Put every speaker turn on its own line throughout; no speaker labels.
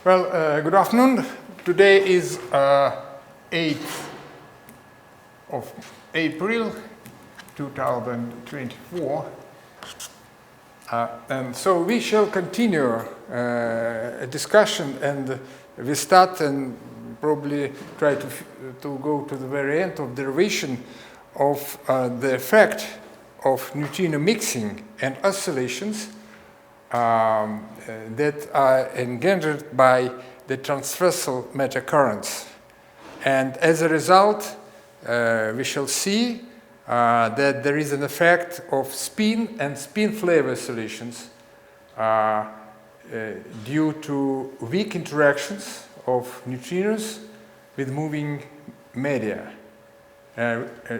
Well, good afternoon. Today is 8th of April 2024. And so we shall continue a discussion, and we start and probably try to go to the very end of derivation of the effect of neutrino mixing and oscillations that are engendered by the transversal matter currents. And as a result, we shall see that there is an effect of spin and spin flavor oscillations due to weak interactions of neutrinos with moving media.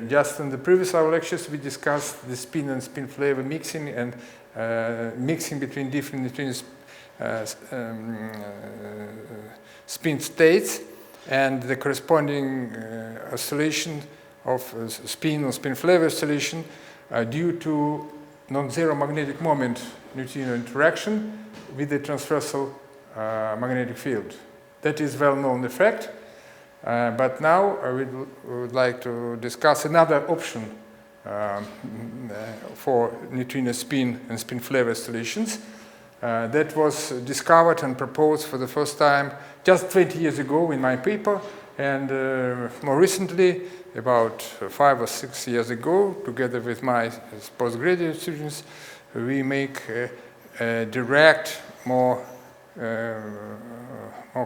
Just in the previous hour lectures, we discussed the spin and spin flavor mixing and mixing between different neutrinos spin states and the corresponding oscillation of spin or spin flavor oscillation due to non-zero magnetic moment neutrino interaction with the transversal magnetic field. That is well-known effect, but now we would like to discuss another option for neutrino spin and spin flavor oscillations that was discovered and proposed for the first time just 20 years ago in my paper, and more recently, about 5 or 6 years ago, together with my postgraduate students, we make a direct, more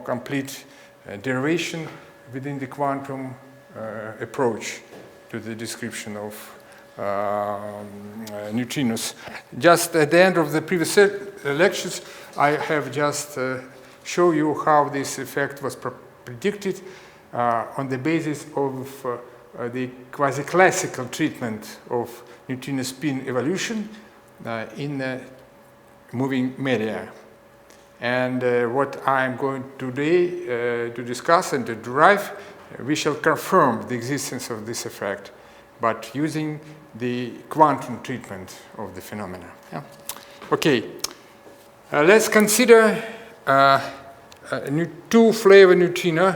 complete derivation within the quantum approach to the description of neutrinos. Just at the end of the previous lectures, I have just show you how this effect was predicted on the basis of the quasi-classical treatment of neutrino spin evolution in moving media. And what I'm going today to discuss and to derive, we shall confirm the existence of this effect, but using the quantum treatment of the phenomena. Yeah. Okay, let's consider two flavor neutrino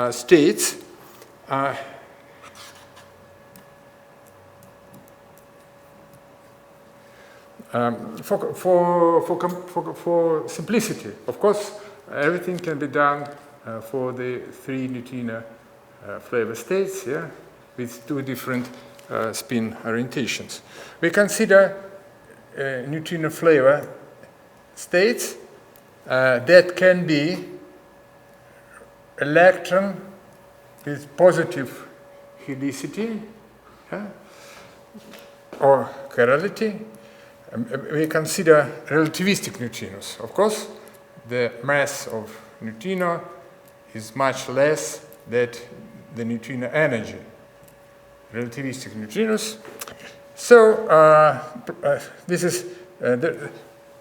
states. For simplicity, of course, everything can be done for the three neutrino flavor states, yeah, with two different spin orientations. We consider neutrino flavor states that can be electron with positive helicity, yeah, or chirality. We consider relativistic neutrinos. Of course, the mass of neutrino is much less than the neutrino energy. Relativistic neutrinos. So this is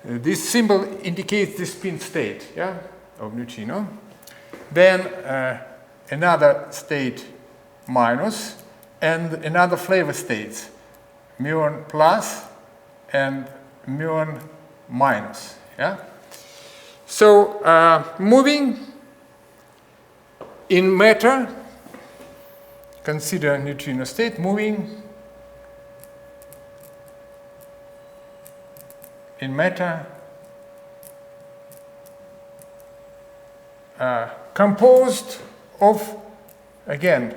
this symbol indicates the spin state, yeah, of neutrino. Then another state minus, and another flavor states, muon plus and muon minus. Yeah. So moving in matter, consider neutrino state moving in matter composed of, again,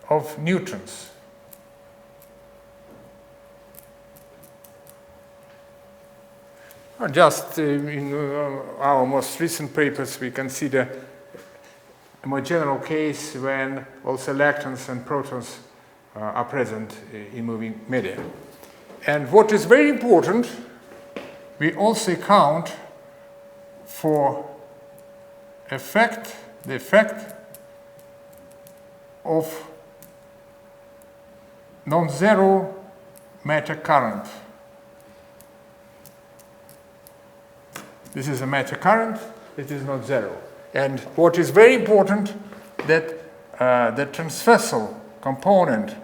of neutrons. Just in our most recent papers, we consider a more general case when also electrons and protons are present in moving media. And what is very important, we also account for the effect of non-zero matter current. This is a matter current, it is not zero. And what is very important, that the transversal component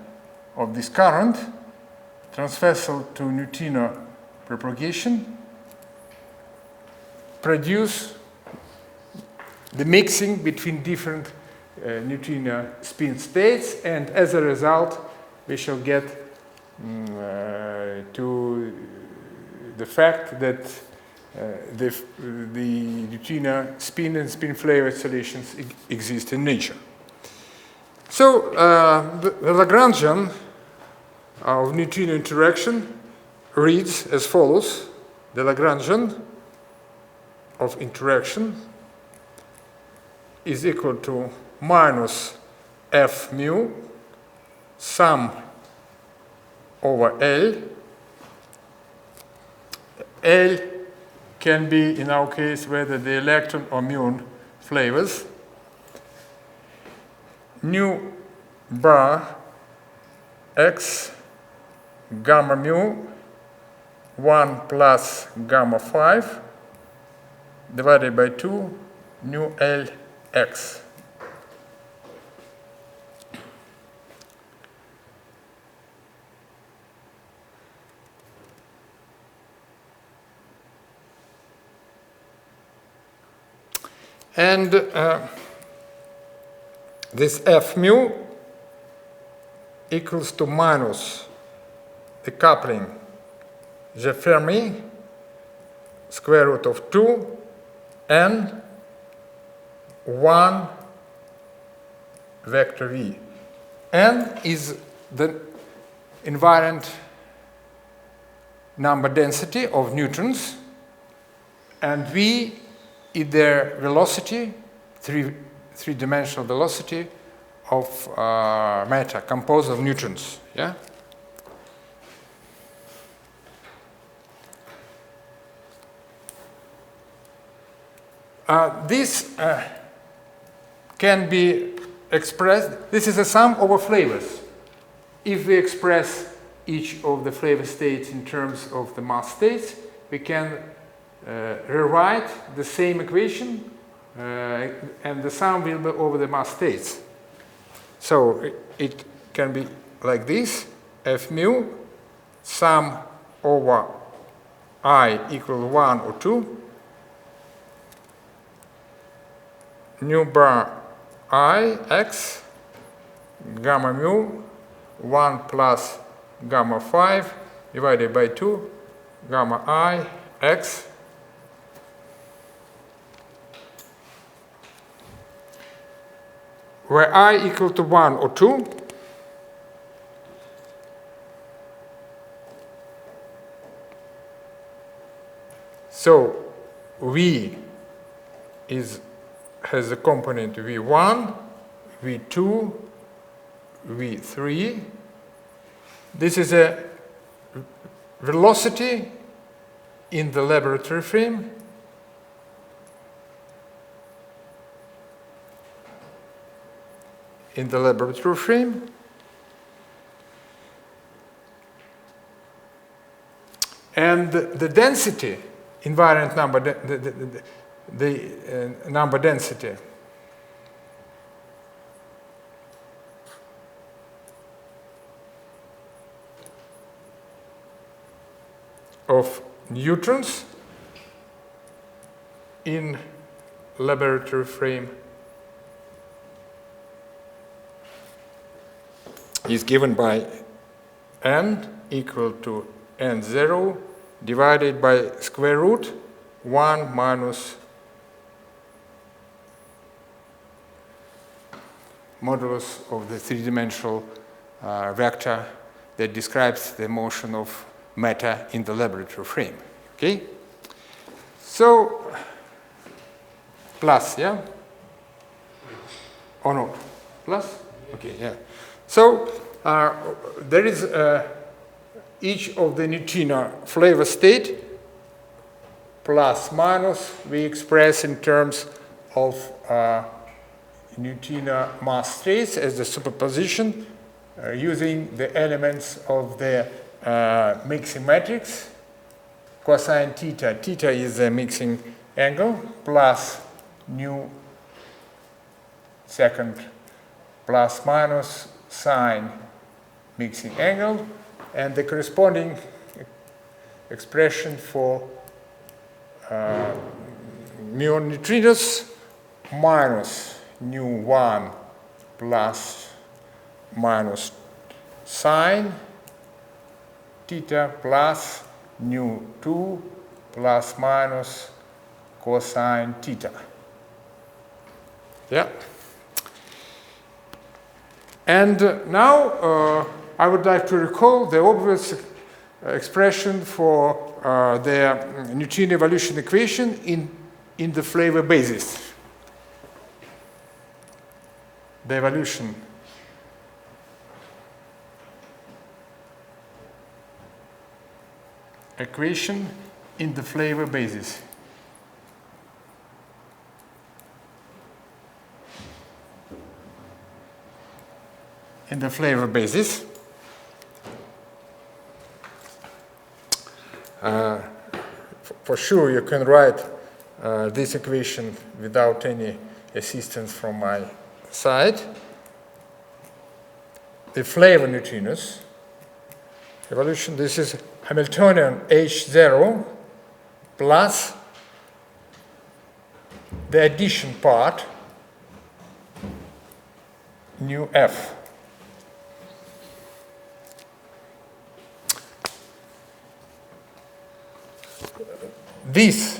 of this current, transversal to neutrino propagation, produce the mixing between different neutrino spin states, and as a result, we shall get to the fact that the neutrino spin and spin flavor oscillations exist in nature. So the Lagrangian of neutrino interaction reads as follows. The Lagrangian of interaction is equal to minus f mu sum over L. L can be, in our case, whether the electron or muon flavors. Nu bar x gamma mu 1 plus gamma 5 divided by 2 nu L x. And this f mu equals to minus the coupling G Fermi square root of 2 and 1 vector v. N is the invariant number density of neutrons, and v is their velocity, three-dimensional velocity of matter composed of neutrons. Yeah. This can be expressed. This is a sum over flavors. If we express each of the flavor states in terms of the mass states, we can rewrite the same equation, and the sum will be over the mass states. So it can be like this: f mu sum over I equal 1 or 2, nu bar I x gamma mu 1 plus gamma 5 divided by 2 gamma I x where I equal to 1 or 2, so V has a component V1, V2, V3. This is a velocity in the laboratory frame. In the laboratory frame. And the density, invariant number, the number density of neutrons in laboratory frame is given by n equal to n0 divided by square root 1 minus modulus of the three-dimensional vector that describes the motion of matter in the laboratory frame. Okay? So, plus, yeah? Or not? Plus? Okay, yeah. So, there is each of the neutrino flavor state plus minus we express in terms of neutrino mass states as the superposition using the elements of the mixing matrix. Cosine theta, theta is the mixing angle, plus nu second plus minus sine mixing angle, and the corresponding expression for muon neutrinos minus nu1 plus minus sine theta plus nu2 plus minus cosine theta. Yeah. And now I would like to recall the obvious expression for the neutrino evolution equation in the flavor basis. The evolution equation in the flavor basis. In the flavor basis. For sure, you can write this equation without any assistance from my side. The flavor neutrinos evolution, this is Hamiltonian H0 plus the addition part nu f. This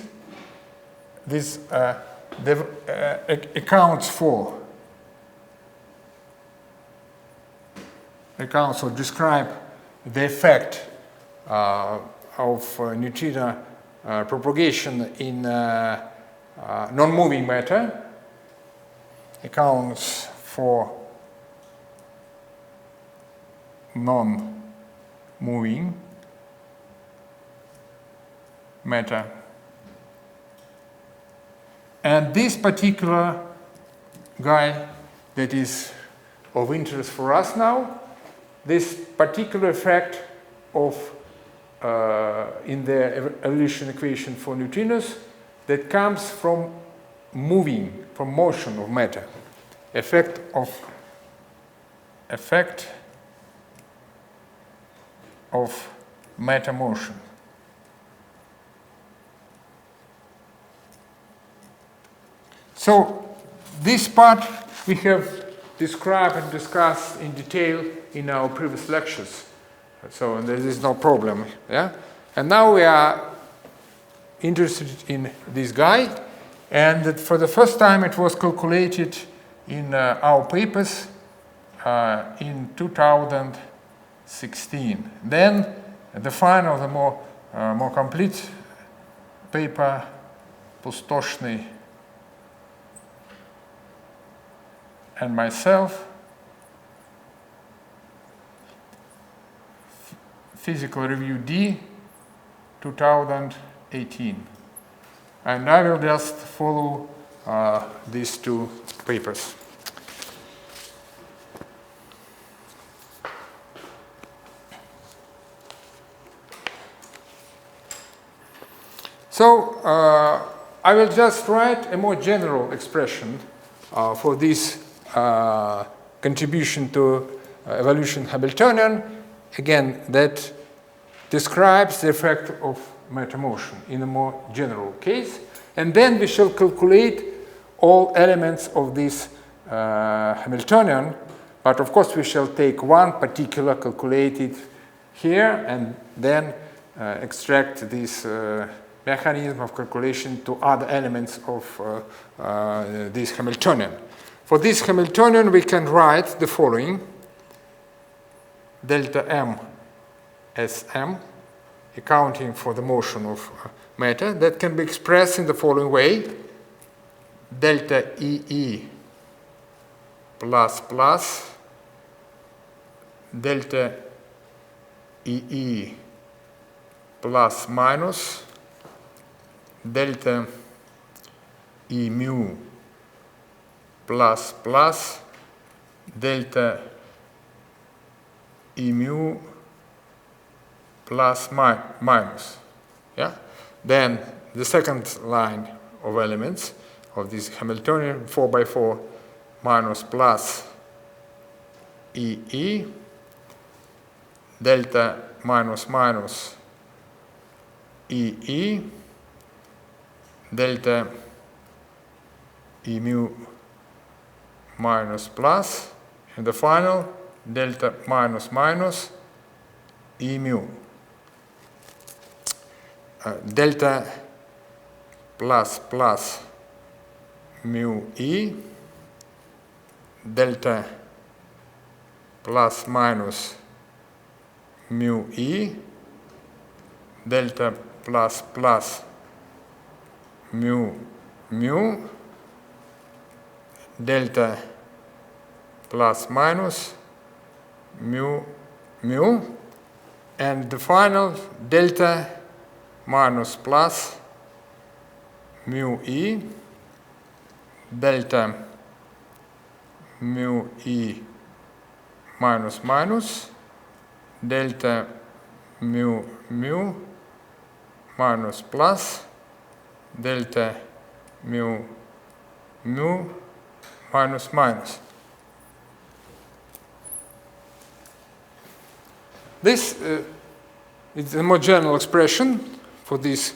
accounts or describe the effect of neutrino propagation in non-moving matter, accounts for non-moving matter. And this particular guy that is of interest for us now, this particular effect of in the evolution equation for neutrinos that comes from moving, from motion of matter, effect of matter motion. So this part we have described and discussed in detail in our previous lectures. So there is no problem. Yeah? And now we are interested in this guy. And that for the first time it was calculated in our papers in 2016. Then the final, the more complete paper, Pustoshny and myself, Physical Review D, 2018. And I will just follow these two papers. So I will just write a more general expression for this contribution to evolution Hamiltonian, again, that describes the effect of matter motion in a more general case. And then we shall calculate all elements of this Hamiltonian, but of course we shall take one particular calculated here and then extract this mechanism of calculation to other elements of this Hamiltonian. For this Hamiltonian, we can write the following: delta m as m, accounting for the motion of matter, that can be expressed in the following way: delta EE plus plus delta EE plus minus delta E mu plus plus delta E mu plus minus. Yeah? Then the second line of elements of this Hamiltonian, 4 by 4 minus plus EE delta minus minus EE delta E mu minus plus, and the final delta minus minus E mu. Delta plus plus mu E, delta plus minus mu E, delta plus plus mu mu, delta plus minus mu mu, and the final delta minus plus mu E, delta mu E minus minus, delta mu mu minus plus, delta mu mu minus minus. This is a more general expression for this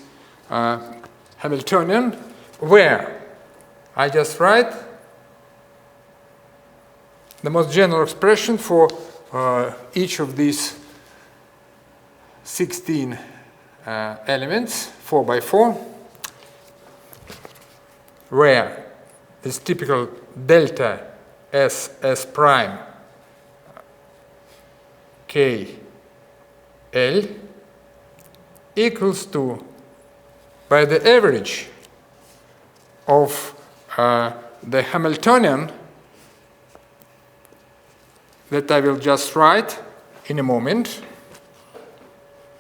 Hamiltonian, where I just write the most general expression for each of these 16 elements, 4 by 4, where this typical delta S prime K L equals to, by the average of the Hamiltonian that I will just write in a moment,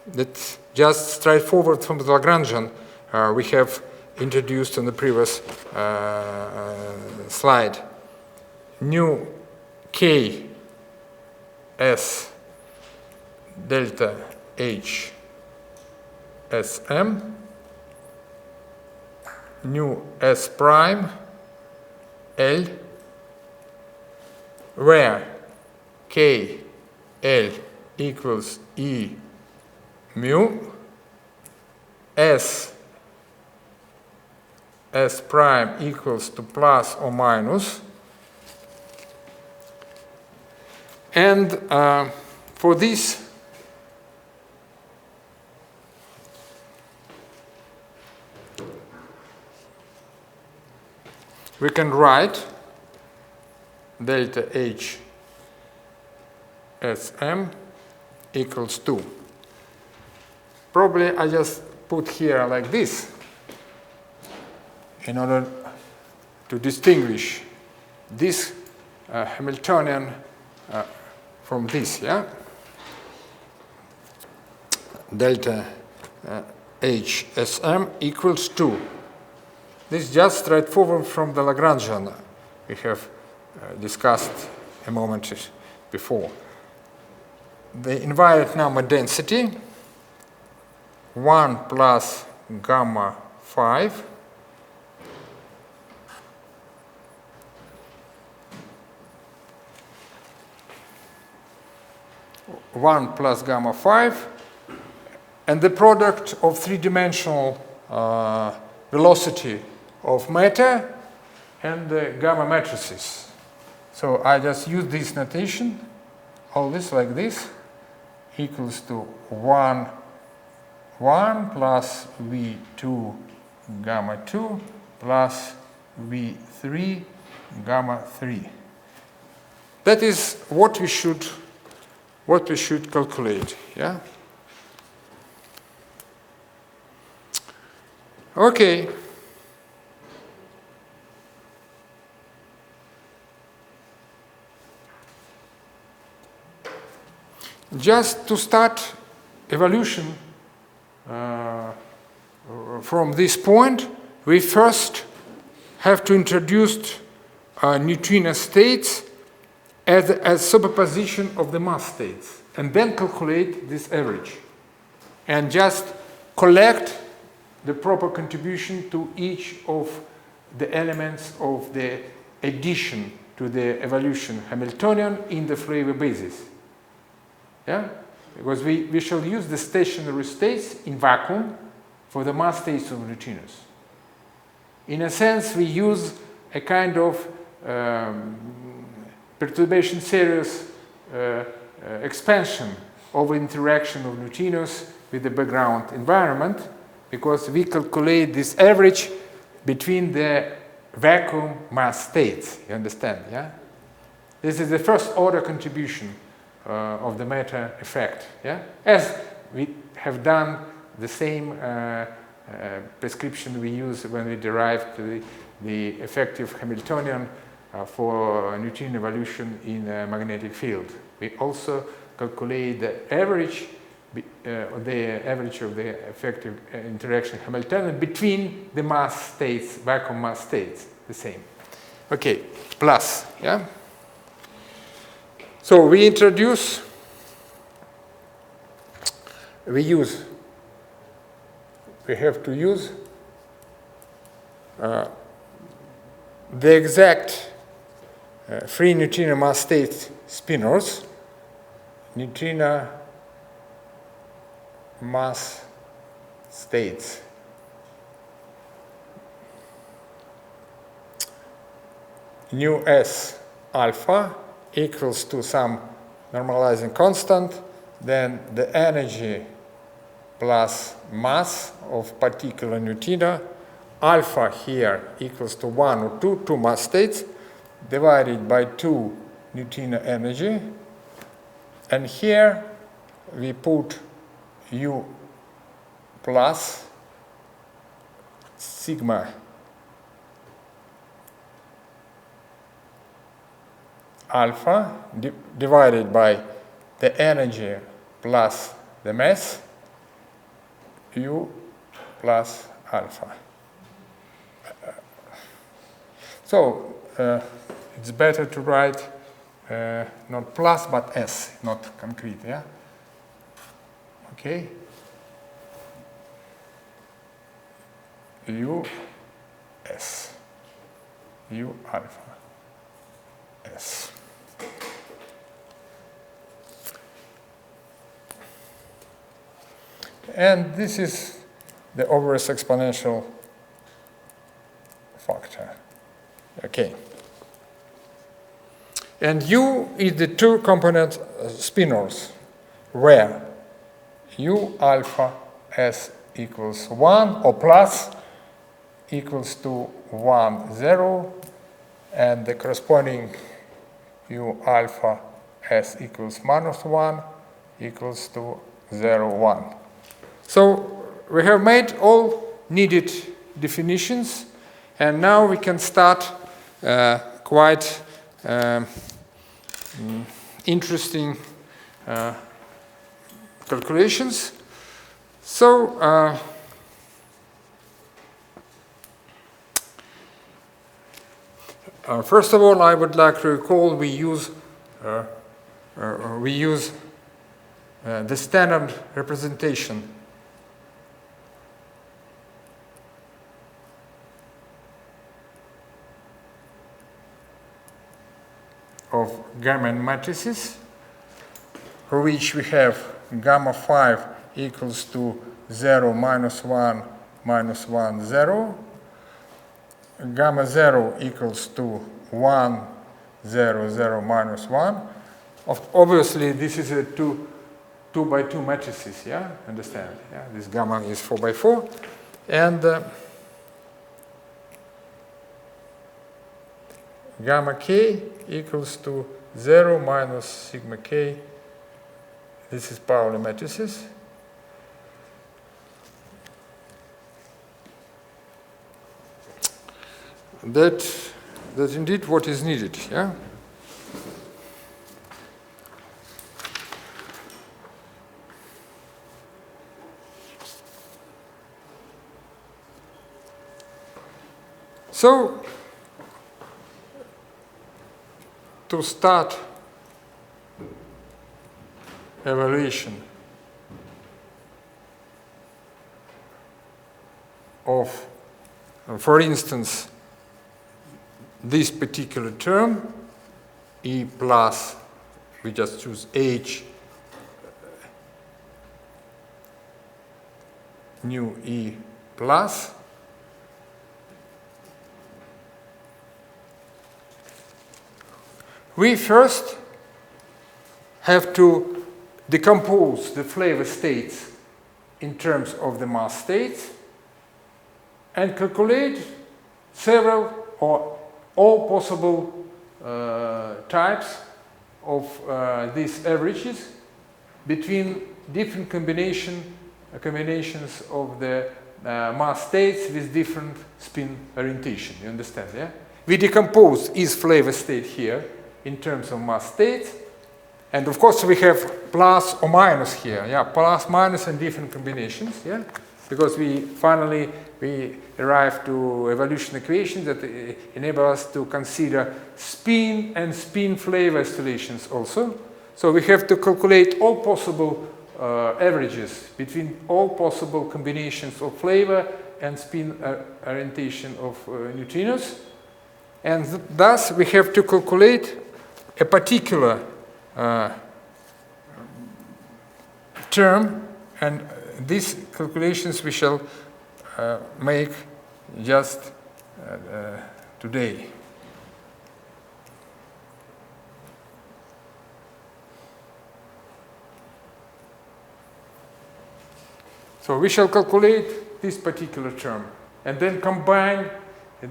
that's just straightforward from the Lagrangian we have introduced on the previous slide. Nu K S delta H S M, nu S prime L, where K L equals E mu, S prime equals to plus or minus, and for this we can write delta H Sm equals 2. Probably I just put here like this in order to distinguish this Hamiltonian from this, yeah? Delta H Sm equals 2. This is just straightforward from the Lagrangian we have discussed a moment before. The invariant number density 1 plus gamma 5 1 plus gamma 5, and the product of three-dimensional velocity of matter and the gamma matrices. So I just use this notation, all this like this, equals to 1 plus V2 gamma 2 plus V3 gamma 3. That is what we should calculate, yeah? Okay. Just to start evolution from this point, we first have to introduce neutrino states as superposition of the mass states, and then calculate this average, and just collect the proper contribution to each of the elements of the addition to the evolution Hamiltonian in the flavor basis. Yeah? Because we shall use the stationary states in vacuum for the mass states of neutrinos. In a sense, we use a kind of perturbation series expansion of interaction of neutrinos with the background environment, because we calculate this average between the vacuum mass states. You understand, yeah? This is the first order contribution of the matter effect, yeah? As we have done the same prescription we use when we derived the effective Hamiltonian for neutrino evolution in a magnetic field. We also calculate the average of the effective interaction Hamiltonian between the mass states, vacuum mass states, the same. Okay, plus, yeah? So we have to use the exact free neutrino mass state spinors, neutrino mass states. Nu S alpha equals to some normalizing constant, then the energy plus mass of particular neutrino, alpha here equals to 1 or 2 mass states, divided by 2 neutrino energy, and here we put U plus sigma alpha divided by the energy plus the mass, U plus alpha. So it's better to write not plus but S, not concrete, yeah? Okay? U S, U alpha S. And this is the obverse exponential factor. Okay. And U is the two-component spinors, where U alpha S equals 1 or plus equals to 1, 0, and the corresponding U alpha S equals minus 1 equals to 0, 1. So we have made all needed definitions, and now we can start quite interesting calculations. So first of all, I would like to recall we use the standard representation of gamma matrices, for which we have gamma 5 equals to 0, minus 1, minus 1, 0. Gamma 0 equals to 1, 0, 0, minus 1. Obviously, this is a 2 by 2 matrices, yeah? Understand? Yeah? This gamma is 4 by 4. And gamma k equals to 0 minus sigma k. This is Pauli matrices. That's indeed what is needed, yeah? So, to start evaluation of, for instance, this particular term, E plus, we just choose H nu E plus, we first have to decompose the flavor states in terms of the mass states and calculate several or all possible types of these averages between different combinations of the mass states with different spin orientation. You understand, yeah? We decompose each flavor state here in terms of mass states, and of course we have plus or minus here, yeah, plus, minus, and different combinations, yeah, because we arrive to evolution equations that enable us to consider spin and spin flavor oscillations also. So we have to calculate all possible averages between all possible combinations of flavor and spin orientation of neutrinos, and thus we have to calculate a particular term, and these calculations we shall make just today. So we shall calculate this particular term and then combine,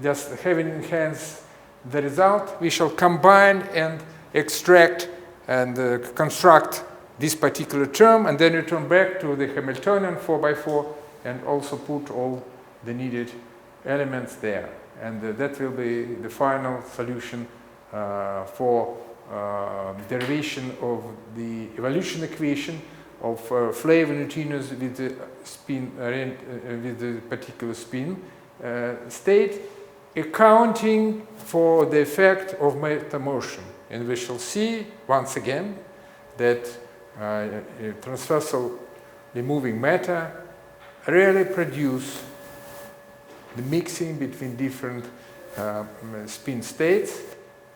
just having in hands the result, we shall combine and extract and construct this particular term, and then return back to the Hamiltonian 4x4 and also put all the needed elements there. And that will be the final solution for derivation of the evolution equation of flavor neutrinos with the spin with the particular spin state, accounting for the effect of meta motion. And we shall see once again that transversal moving matter rarely produce the mixing between different spin states,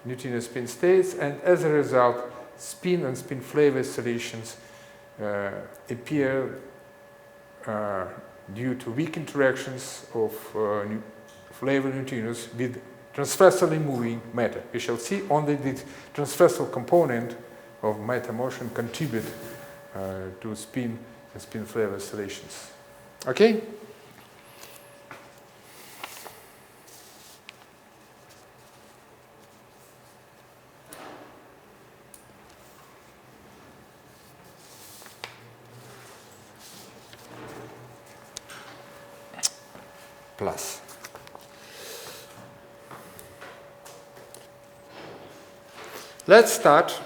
neutrino spin states, and as a result, spin and spin flavor oscillations appear due to weak interactions of flavor neutrinos with transversally moving matter. We shall see only the transversal component of matter motion contribute to spin and spin flavor oscillations. Okay? Plus. Let's start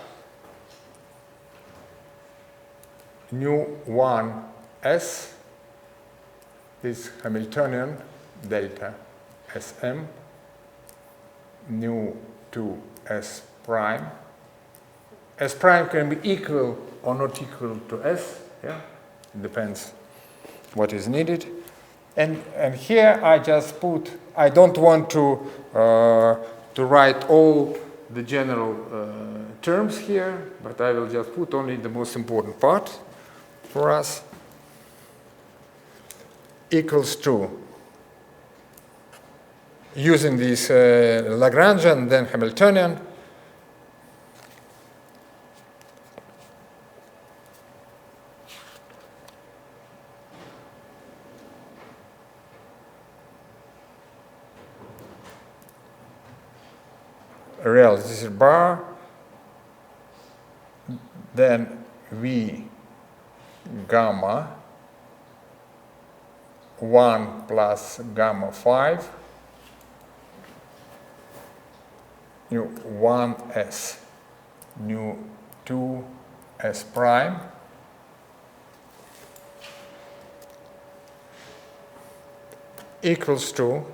new 1s, this Hamiltonian delta Sm, new 2s prime. S prime can be equal or not equal to s, yeah? It depends what is needed. And here I just put, I don't want to write all the general terms here, but I will just put only the most important part for us, equals to, using this Lagrangian and then Hamiltonian, real, this is bar, then V gamma 1 plus gamma 5, new 1s, new 2s prime, equals to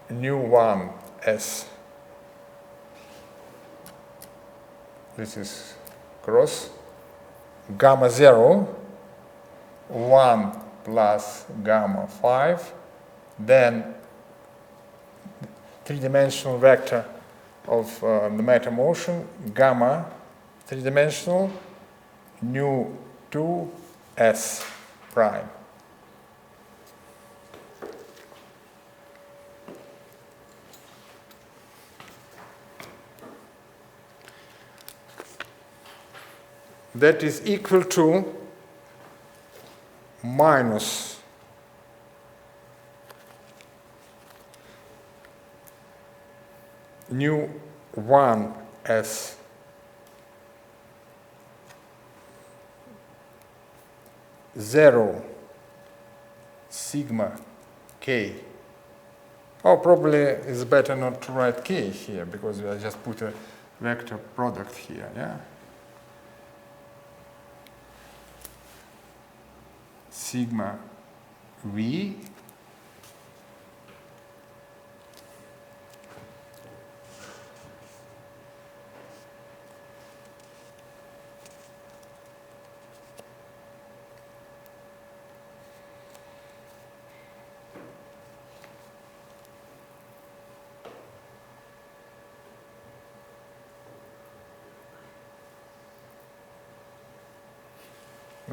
new 1s, this is cross, gamma 0, 1 plus gamma 5, then three-dimensional vector of the matter motion, gamma, three-dimensional, nu 2s prime. that is equal to minus nu 1 as zero sigma k. Oh, probably it's better not to write k here because I just put a vector product here, yeah? Sigma v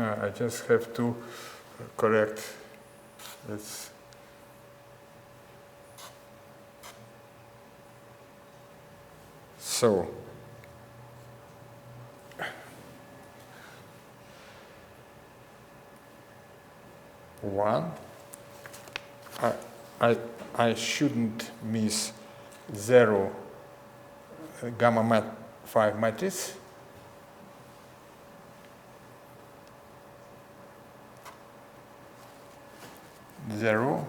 I just have to correct this. So, one, I shouldn't miss zero gamma 5 matrix. Zero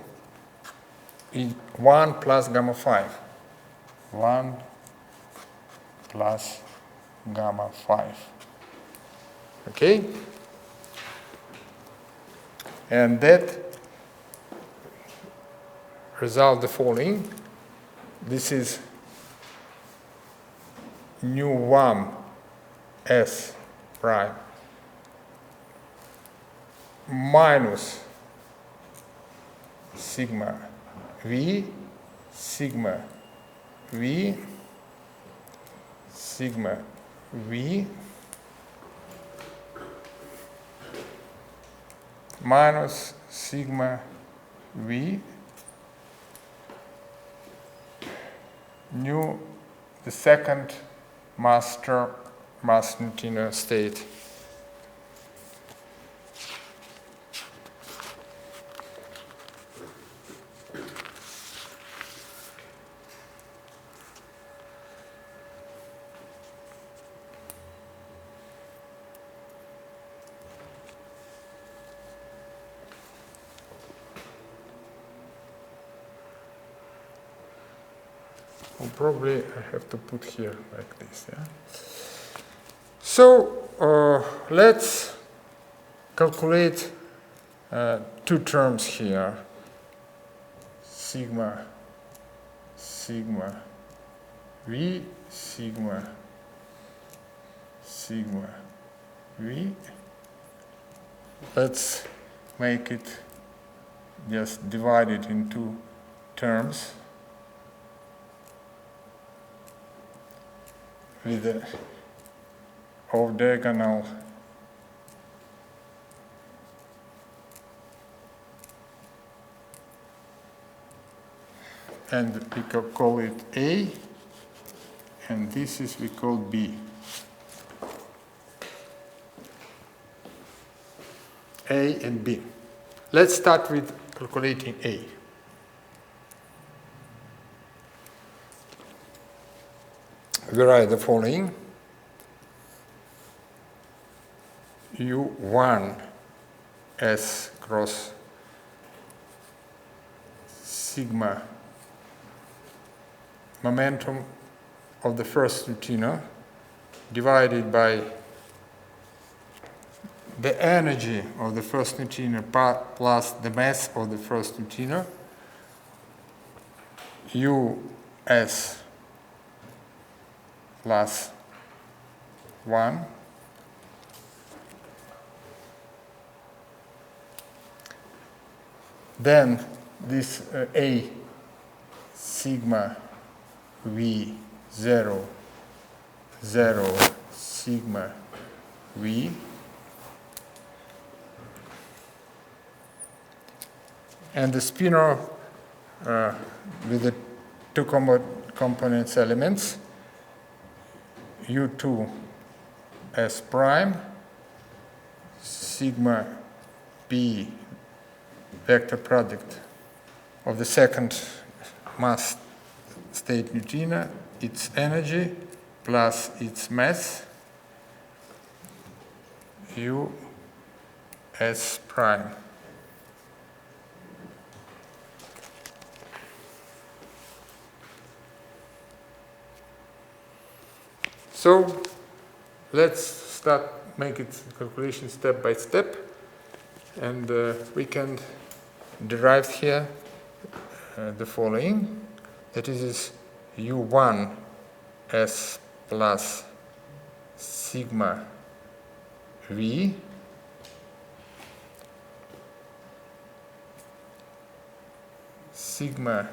is 1 plus gamma 5. 1 plus gamma 5. Okay? And that result the following. This is nu 1 s prime minus sigma v sigma v sigma v minus sigma v nu the second mass neutrino state. Well, probably I have to put here like this, yeah? So let's calculate two terms here. Sigma v sigma v. Let's make it just divide it in two terms with the off diagonal and we call it A, and this is we call B. A and B. Let's start with calculating A. We write the following. U1 S cross sigma momentum of the first neutrino divided by the energy of the first neutrino plus the mass of the first neutrino, US plus 1 then this A sigma V 0 0 sigma V and the spinor with the two components elements U2 S prime sigma p vector product of the second mass state neutrino, its energy plus its mass, u s prime. So let's start making calculation step by step, and we can derive here the following. That is u1 s plus sigma v sigma,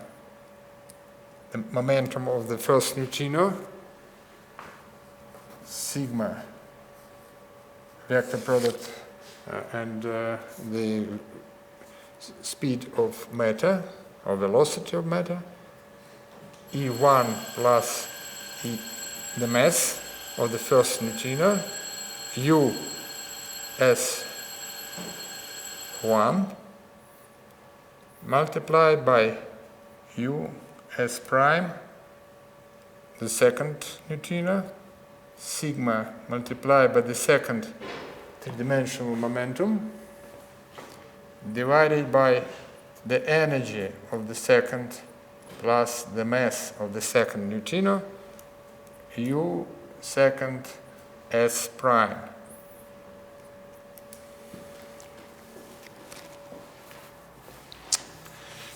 the momentum of the first neutrino, sigma vector product and the speed of matter or velocity of matter, E1 plus the mass of the first neutrino, U S1 multiplied by U S prime, the second neutrino, sigma multiplied by the second three-dimensional momentum, divided by the energy of the second plus the mass of the second neutrino, U second S prime.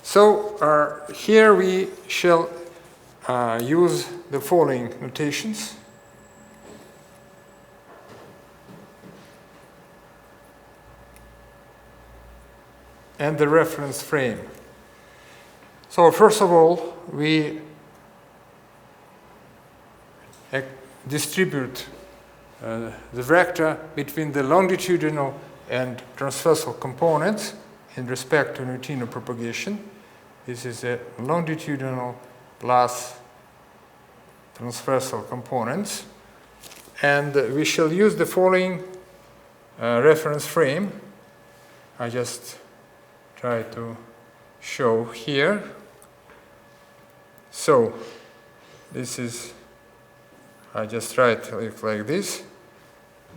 So here we shall use the following notations. And the reference frame. So first of all, we distribute the vector between the longitudinal and transversal components in respect to neutrino propagation. This is a longitudinal plus transversal components. And we shall use the following reference frame. I just try to show here. So this is, I just write it like this.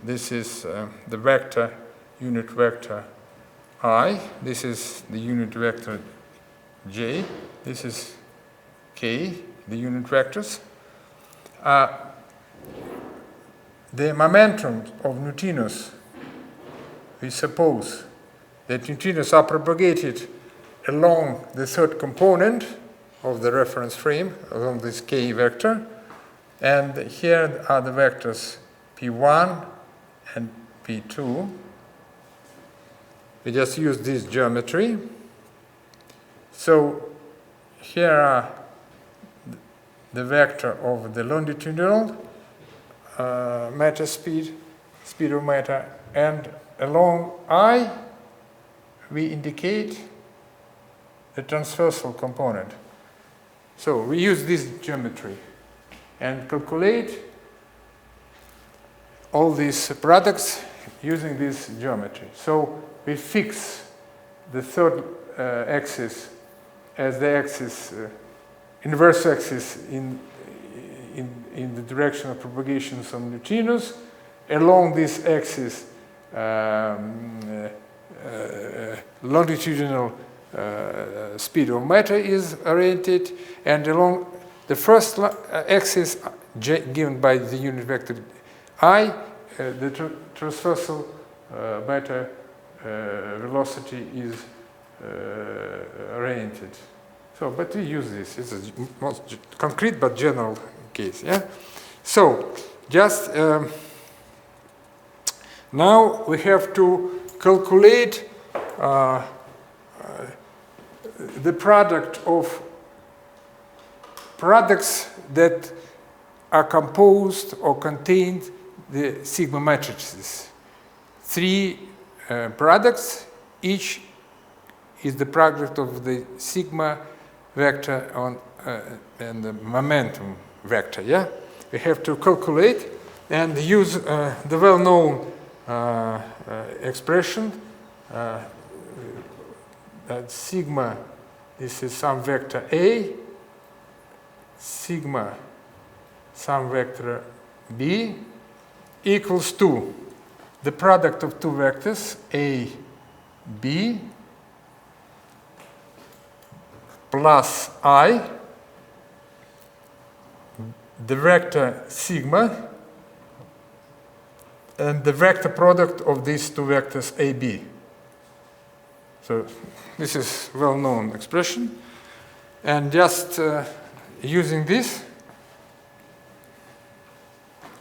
This is the vector, unit vector I. This is the unit vector J. This is K, the unit vectors. The momentum of neutrinos, we suppose that neutrinos are propagated along the third component of the reference frame, along this K vector. And here are the vectors P1 and P2. We just use this geometry. So here are the vector of the longitudinal matter speed of matter, and along I we indicate the transversal component. So we use this geometry and calculate all these products using this geometry. So we fix the third axis as the axis, inverse axis in the direction of propagation of neutrinos. Along this axis, longitudinal speed of matter is oriented, and along the first axis given by the unit vector I, the transversal matter velocity is oriented. So, but we use this. It's a most concrete but general case. Yeah. So, just now we have to calculate the product of products that are composed or contain the sigma matrices. Three products, each is the product of the sigma vector and the momentum vector. Yeah, we have to calculate and use the well-known expression that sigma, this is some vector A, sigma some vector B equals to the product of two vectors A, B plus I, the vector sigma, and the vector product of these two vectors AB. So this is well-known expression. And just using this,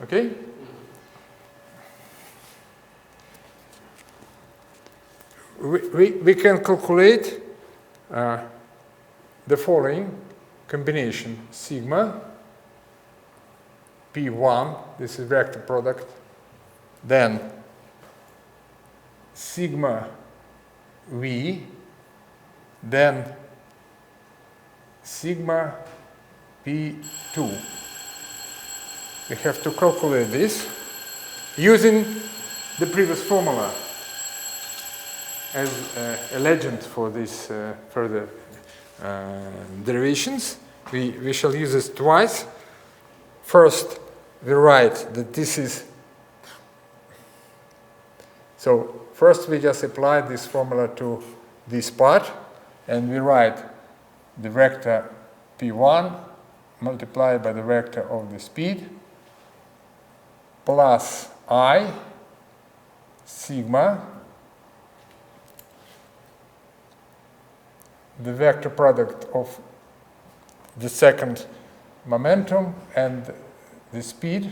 okay? We can calculate the following combination: sigma P1, this is vector product, then sigma V, then sigma P2. We have to calculate this using the previous formula as a legend for these further derivations. We shall use this twice. First, we write that this is, so first we just apply this formula to this part, and we write the vector P1 multiplied by the vector of the speed plus I sigma, the vector product of the second momentum and the speed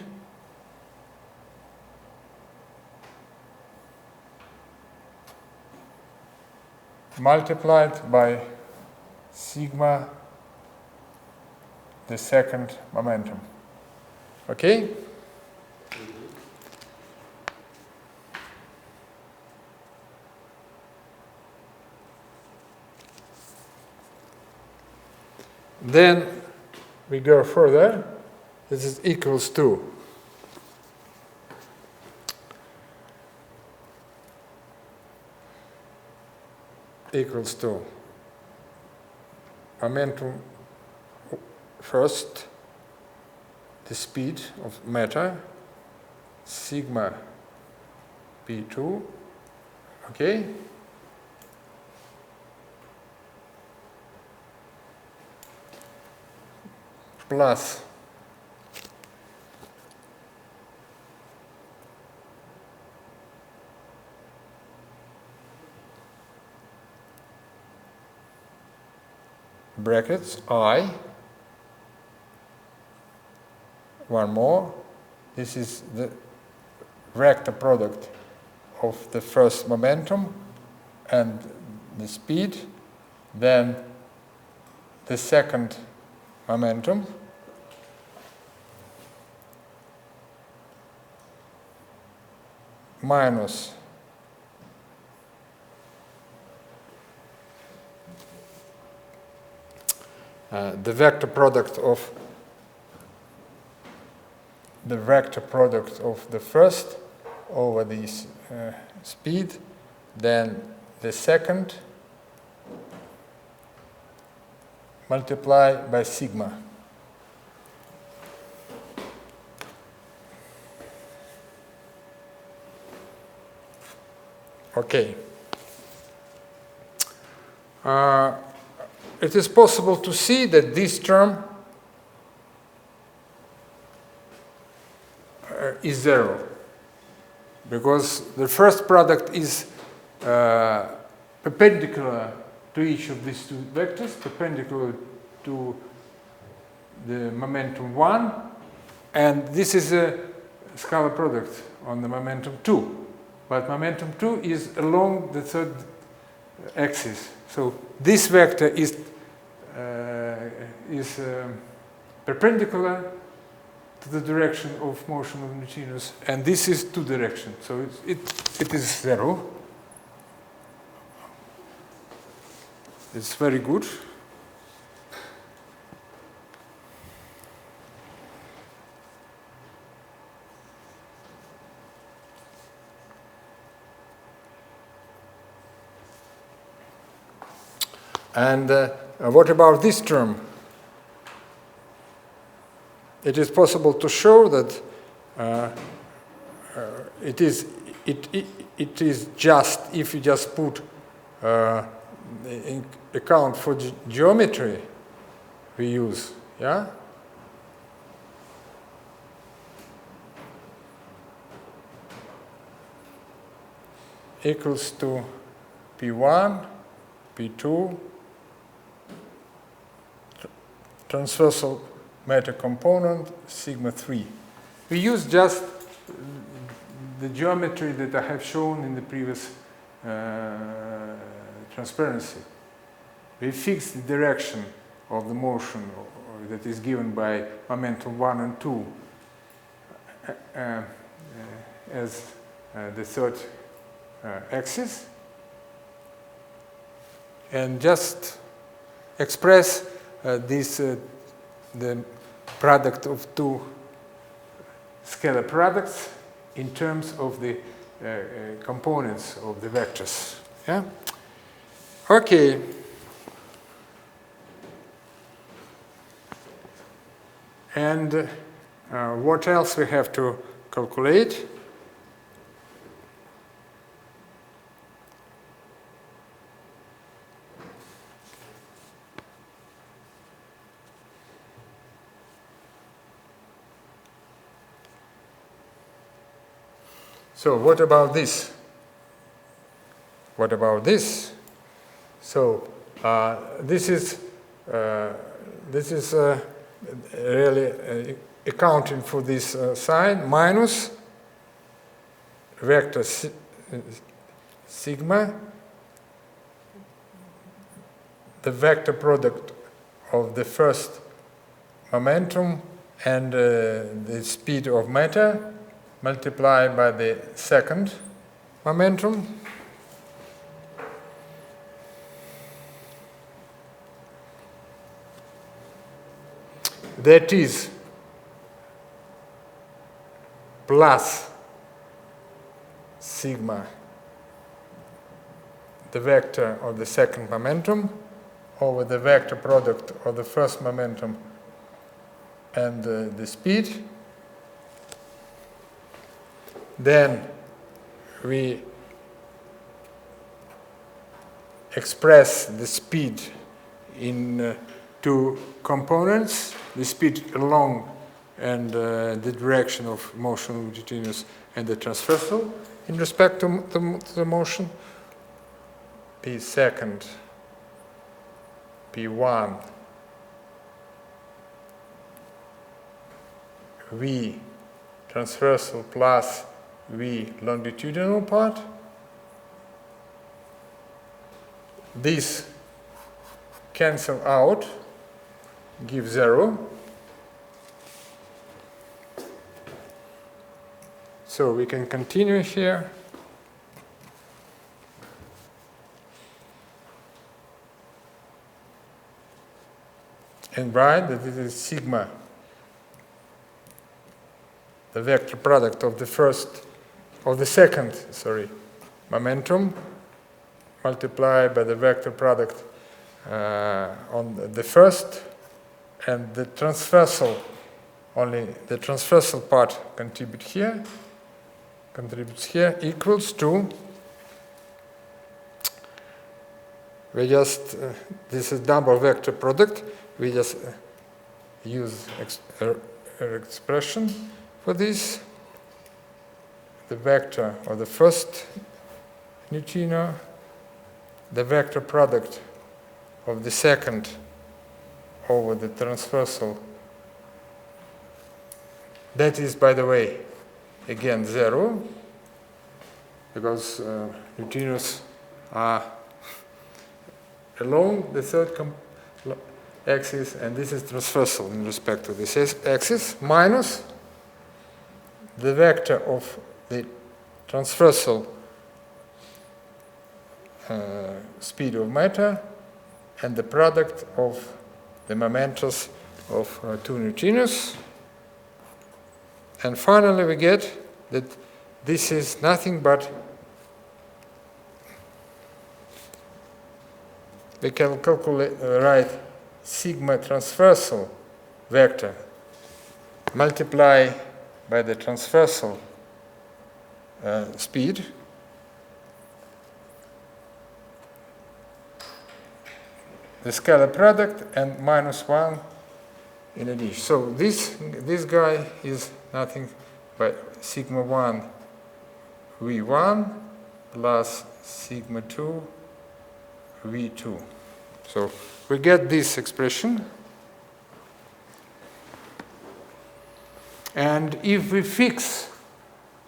multiplied by sigma, the second momentum. Okay? Then we go further. This is equals to momentum first, the speed of matter, sigma P2, okay? Plus brackets I, one more, this is the vector product of the first momentum and the speed, then the second momentum, minus the vector product of the first over this speed, then the second multiplied by sigma. Okay. It is possible to see that this term is zero, because the first product is perpendicular to each of these two vectors, perpendicular to the momentum 1, and this is a scalar product on the momentum 2. But momentum 2 is along the third axis. So this vector is perpendicular to the direction of motion of neutrinos, and this is two direction. So it is zero. It's very good. And what about this term? It is possible to show that it is just, if you just put account for geometry we use, yeah? Equals to P1, P2, transversal matter component, sigma 3. We use just the geometry that I have shown in the previous transparency. We fix the direction of the motion that is given by momentum 1 and 2 as the third axis, and just express the product of two scalar products in terms of the components of the vectors. Yeah? Okay. And what else we have to calculate? So what about this? What about this? So this is really accounting for this sign minus vector sigma, the vector product of the first momentum and the speed of matter multiplied by the second momentum. That is plus sigma, the vector of the second momentum, over the vector product of the first momentum and the speed. Then we express the speed in two components, the speed along and the direction of motion of neutrinos and the transversal in respect to the motion. P second, P1, V transversal plus V longitudinal part. This cancel out, give 0. So we can continue here. And write that this is sigma, the vector product of the second momentum multiplied by the vector product on the first, and the transversal, only the transversal part contributes here, equals to, we just, this is double vector product, we just use expression for this, the vector of the first neutrino, the vector product of the second over the transversal. That is, by the way, again 0, because neutrinos are along the third axis, and this is transversal in respect to this axis, minus the vector of the transversal speed of matter and the product of the momentus of two neutrinos. And finally we get that this is nothing but we can write sigma transversal vector multiply by the transversal speed the scalar product and minus 1 in addition. So this guy is nothing but sigma 1 V1 plus sigma 2 V2. So we get this expression. And if we fix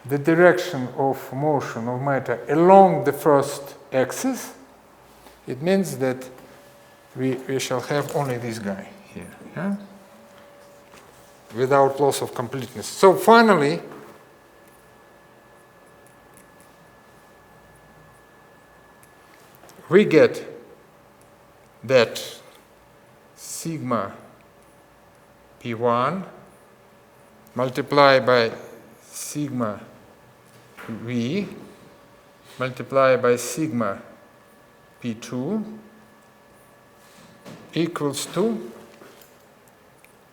the direction of motion of matter along the first axis, it means that we shall have only this guy here, yeah? Without loss of completeness. So finally, we get that sigma P1 multiplied by sigma V multiplied by sigma P2 equals to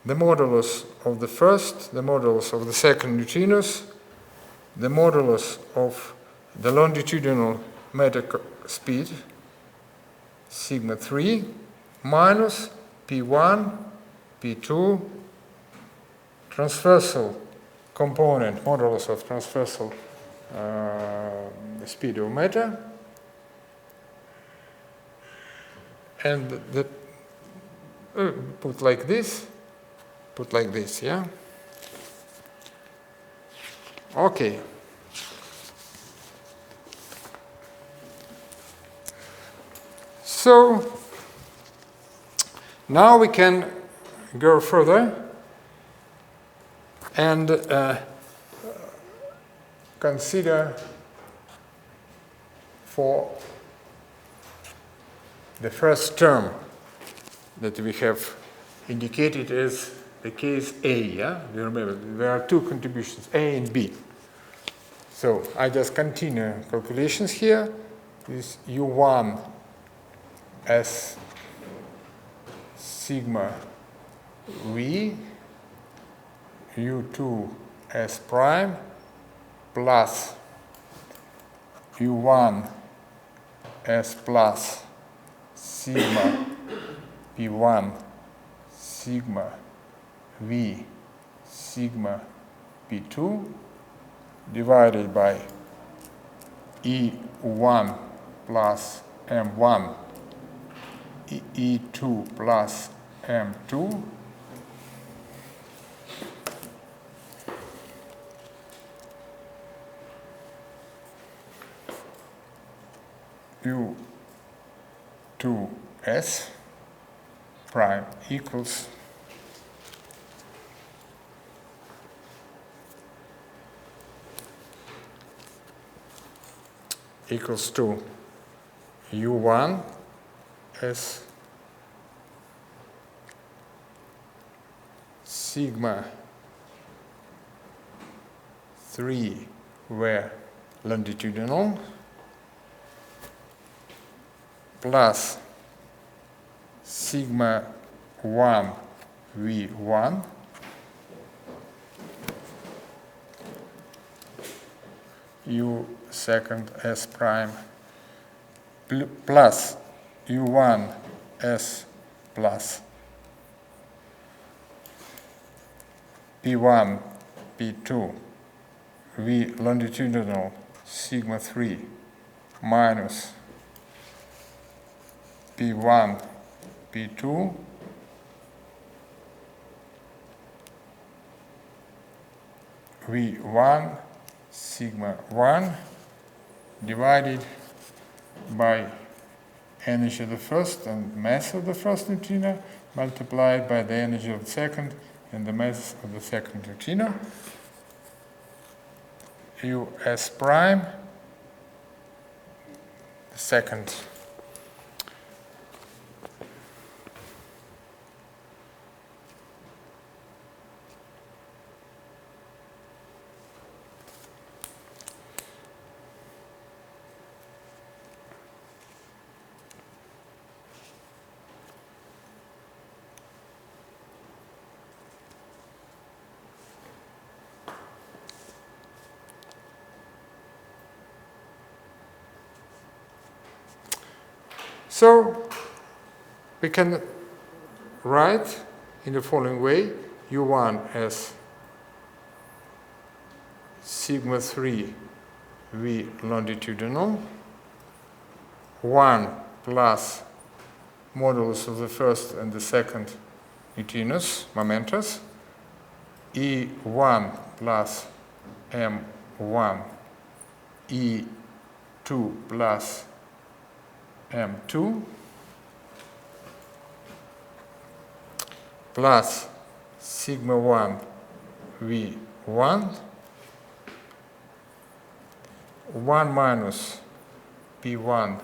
the modulus of the first, the modulus of the second neutrinos, the modulus of the longitudinal matter speed, sigma 3, minus P1, P2, transversal component, modulus of transversal speed of matter, and the put like this, yeah? Okay. So now we can go further and consider for the first term that we have indicated as the case A, yeah? You remember, there are two contributions, A and B. So I just continue calculations here. This U1 as sigma V, U2 S prime, plus U1 S plus sigma P1 sigma V sigma P2 divided by E1 plus M1 E2 plus M2 U2S prime equals to U1 as sigma 3 where longitudinal plus sigma 1 V1 U second S prime plus U1 S plus P1 P2 V longitudinal sigma 3 minus P1 P2 V1 sigma 1 divided by energy of the first and mass of the first neutrino multiplied by the energy of the second and the mass of the second neutrino. US prime, the second So we can write in the following way: U1 as sigma 3 V longitudinal, 1 plus modulus of the first and the second neutrinos, momentous, E1 plus M1, E2 plus M2, plus sigma 1 V1, 1 minus P1,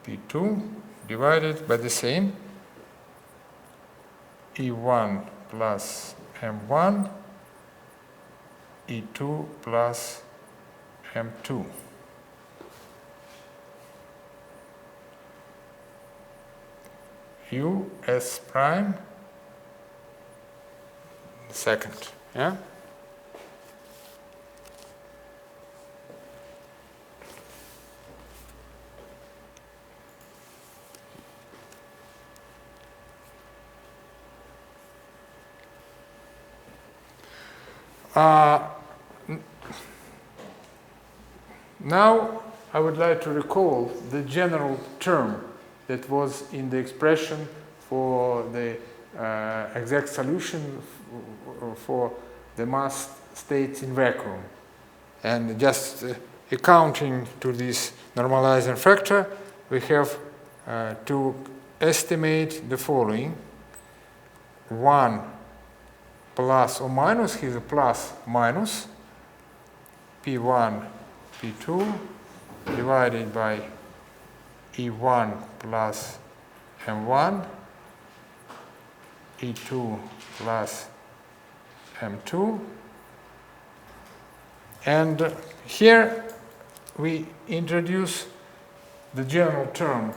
P2, divided by the same, E1 plus M1, E2 plus M2. U S prime, second, yeah? Now I would like to recall the general term that was in the expression for the exact solution for the mass states in vacuum. And just accounting to this normalizing factor, we have to estimate the following: 1 plus or minus, here's a plus minus, P1, P2, divided by E1 plus M1, E2 plus M2. And here we introduce the general term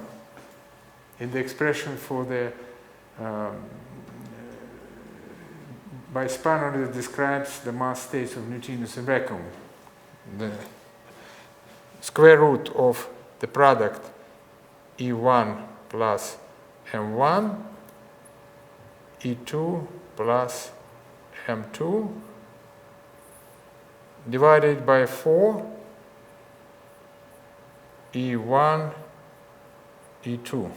in the expression for the bispanner that describes the mass states of neutrinos in vacuum. The square root of the product E1 plus M1, E2 plus M2, divided by 4, E1, E2.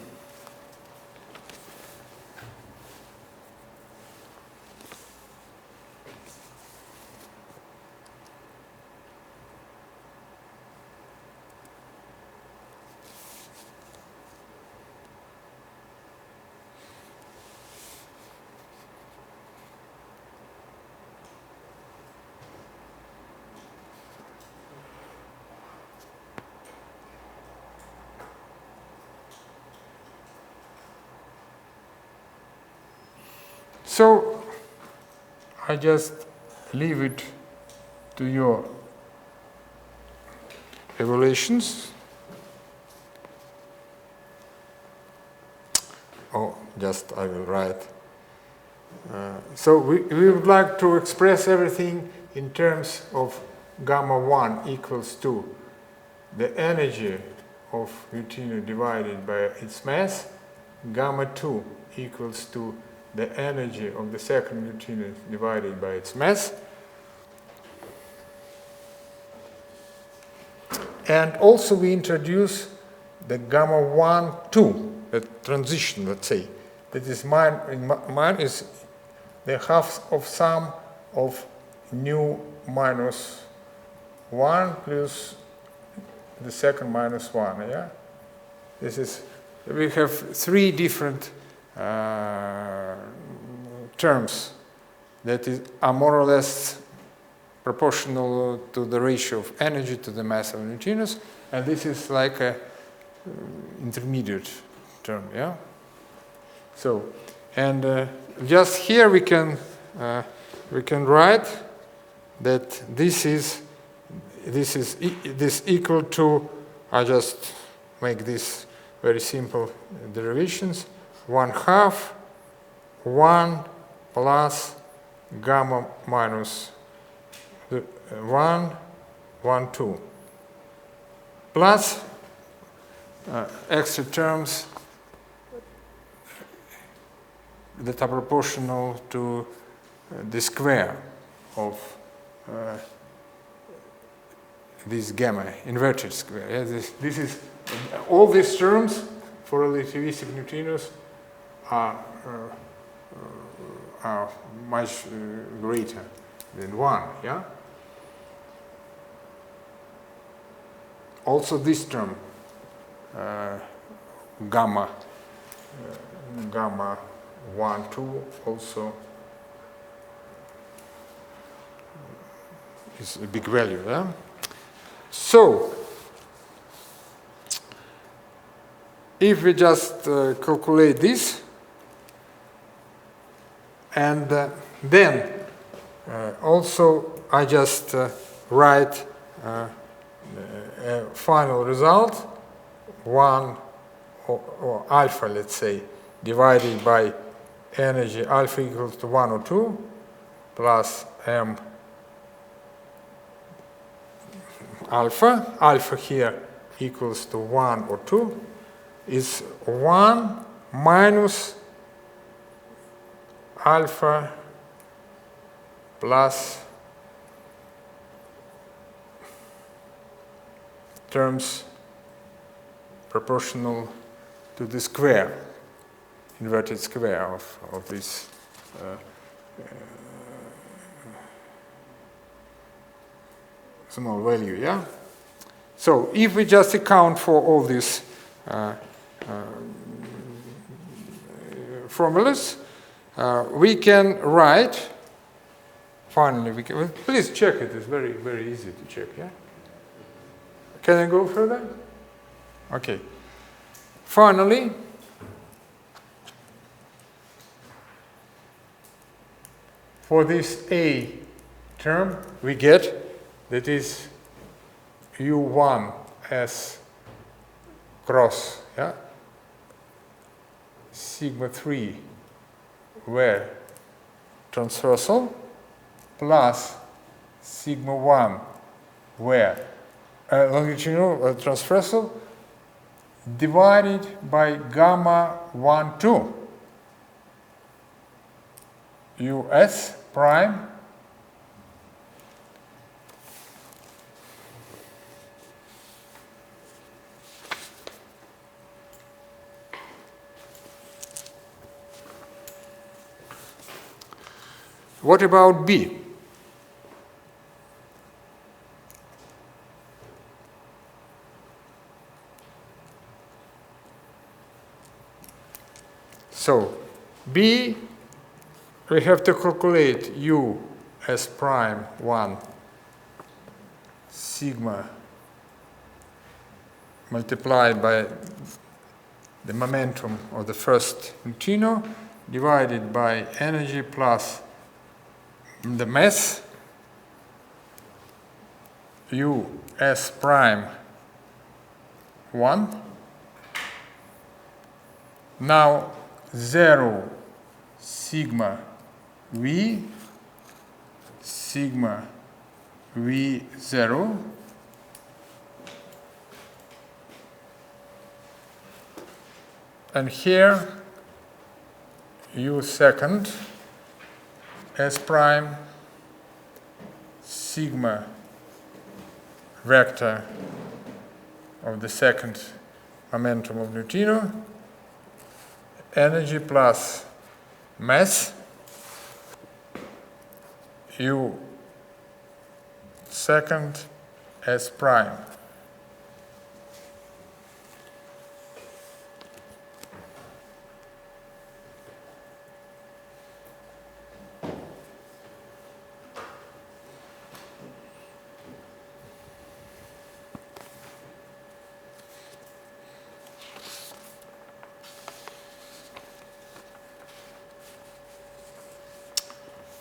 So I just leave it to your evaluations. Oh, just I will write. So we would like to express everything in terms of gamma 1 equals to the energy of neutrino divided by its mass, gamma 2 equals to the energy of the second neutrino divided by its mass. And also we introduce the gamma 1, 2, the transition, let's say. That is mine is the half of sum of nu minus 1 plus the second minus 1, yeah? This is, we have 3 different terms that are more or less proportional to the ratio of energy to the mass of neutrinos, and this is like a intermediate term, yeah? So, and just here we can write that this is equal to, I just make this very simple derivations, 1/2 1 plus gamma minus 1, 1, 2, plus extra terms that are proportional to the square of this gamma, inverted square. Yeah, this is all these terms for relativistic neutrinos are much greater than 1. Yeah. Also, this term gamma 1, 2 also is a big value. Yeah? So, if we just calculate this, and then also I just write a final result, 1 or alpha, let's say, divided by energy alpha equals to 1 or 2 plus m alpha. Alpha here equals to 1 or 2 is 1 minus alpha plus terms proportional to the square, inverted square of this small value, yeah? So if we just account for all these formulas, we can write, finally, we can, please check it, it's very, very easy to check, yeah? Can I go further? Okay. Finally, for this A term, we get that is U1 S cross, yeah? Sigma 3 where transversal plus sigma 1 where longitudinal transversal divided by gamma 1, 2 US prime What about B? So, B, we have to calculate U S prime 1 sigma multiplied by the momentum of the first neutrino divided by energy plus the mass U S prime 1. Now 0 sigma V 0 and here U second S prime sigma vector of the second momentum of neutrino, energy plus mass U second S prime.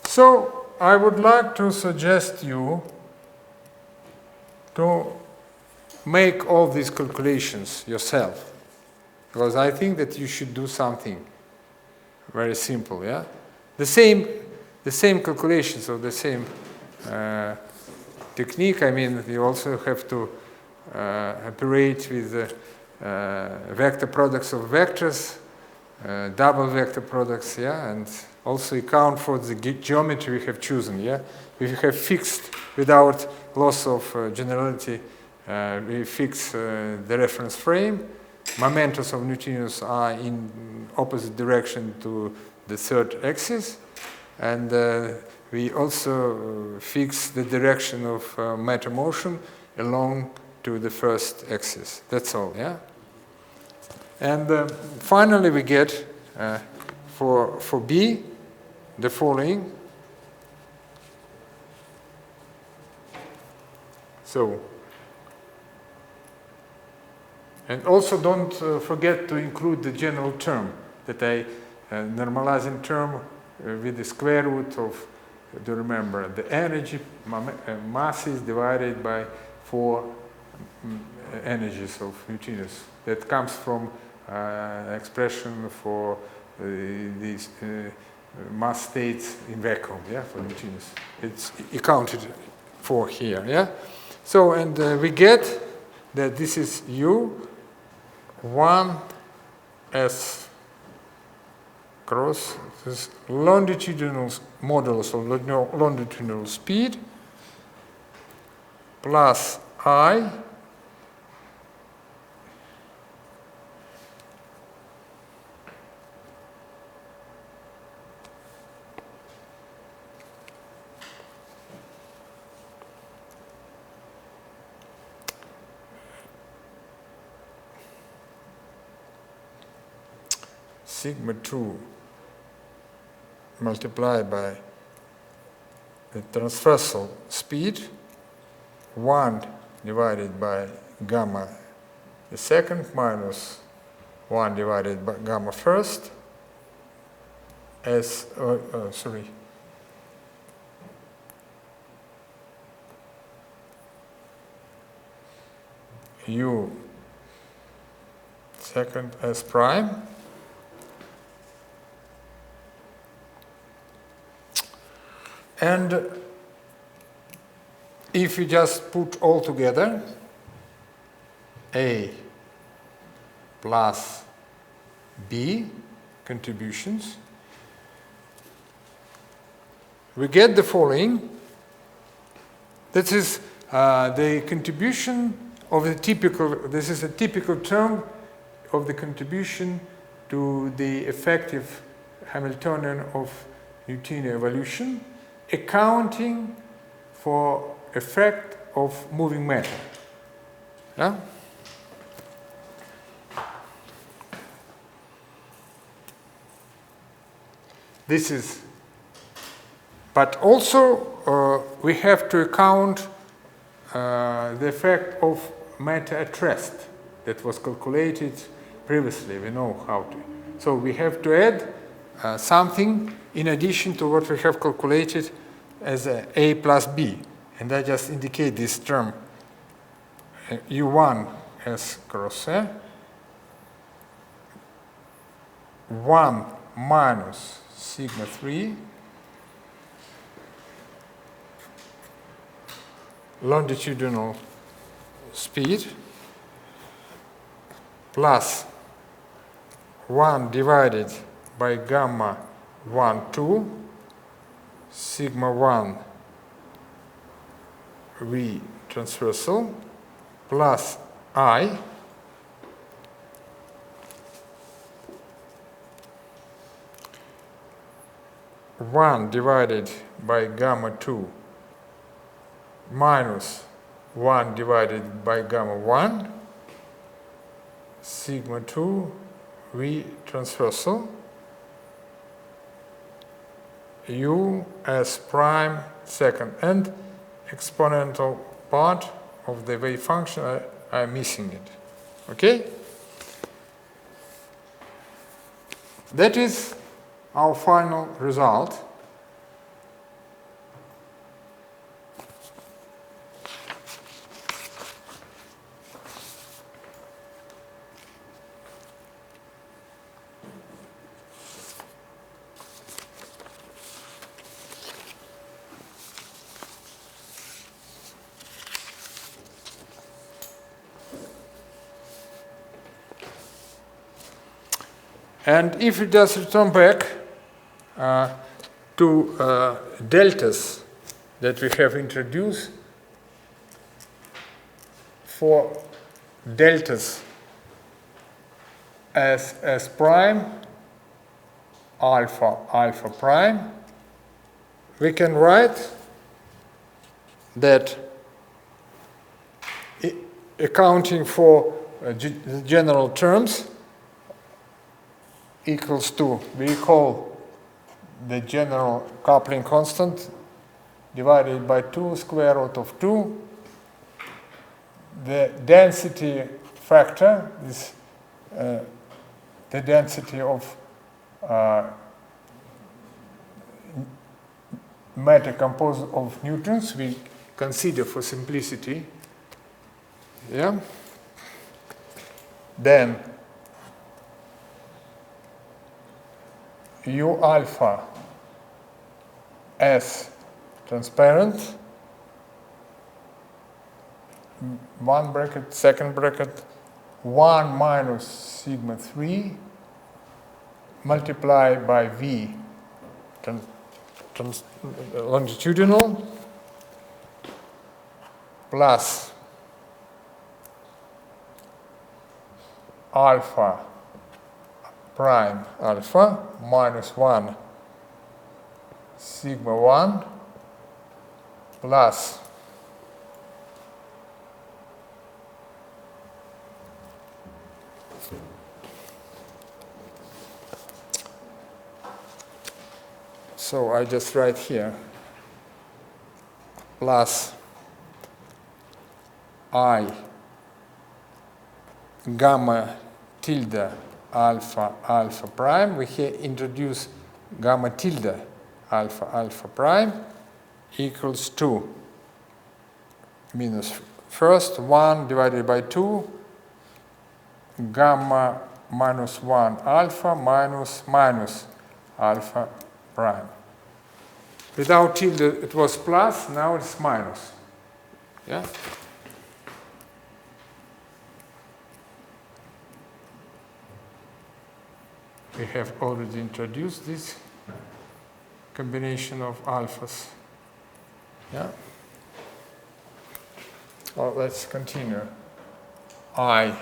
So I would like to suggest you to make all these calculations yourself, because I think that you should do something very simple. Yeah, the same calculations of the same technique. I mean, you also have to operate with vector products of vectors double vector products, yeah, and also account for the geometry we have chosen, yeah. We have fixed, without loss of generality, we fix the reference frame. Momentos of neutrinos are in opposite direction to the third axis, and we also fix the direction of matter motion along to the first axis. That's all, yeah? And finally we get, for B, the following. So, and also don't forget to include the general term that I normalizing term with the square root of, do you remember, the energy masses divided by 4 energies of neutrinos. That comes from expression for these mass states in vacuum, yeah, for neutrinos. It's accounted for here, yeah. So, and we get that this is U 1 S cross this longitudinal modulus of longitudinal speed plus I sigma 2 multiplied by the transversal speed 1 divided by gamma the second minus 1 divided by gamma first as U second S prime and if you just put all together A plus B contributions, we get the following. This is the contribution of the typical, this is a typical term of the contribution to the effective Hamiltonian of neutrino evolution, accounting for effect of moving matter. Yeah? This is, but also we have to account the effect of matter at rest that was calculated previously. We know how to. So we have to add something in addition to what we have calculated as A plus B. And I just indicate this term U1 S cross 1 minus sigma 3 longitudinal speed plus 1 divided by gamma 1 2 sigma 1 V transversal plus I one divided by gamma 2 minus 1 divided by gamma 1 sigma 2 V transversal U S prime second and exponential part of the wave function, I'm missing it. Okay? That is our final result. And if we just return back to deltas that we have introduced, for deltas as S prime, alpha, alpha prime, we can write that accounting for the general terms equals to, we call the general coupling constant divided by 2 square root of 2. The density factor is the density of matter composed of neutrons, we consider for simplicity. Yeah. Then U alpha S transparent, one bracket, second bracket, 1 minus sigma 3 multiplied by V longitudinal plus alpha prime alpha minus 1 sigma 1 plus so I just write here plus I gamma tilde alpha alpha prime. We here introduce gamma tilde alpha alpha prime equals 2 minus first 1 divided by 2 gamma minus 1 alpha minus minus alpha prime. Without tilde it was plus, now it's minus. Yeah? We have already introduced this combination of alphas. Yeah? Well, let's continue. I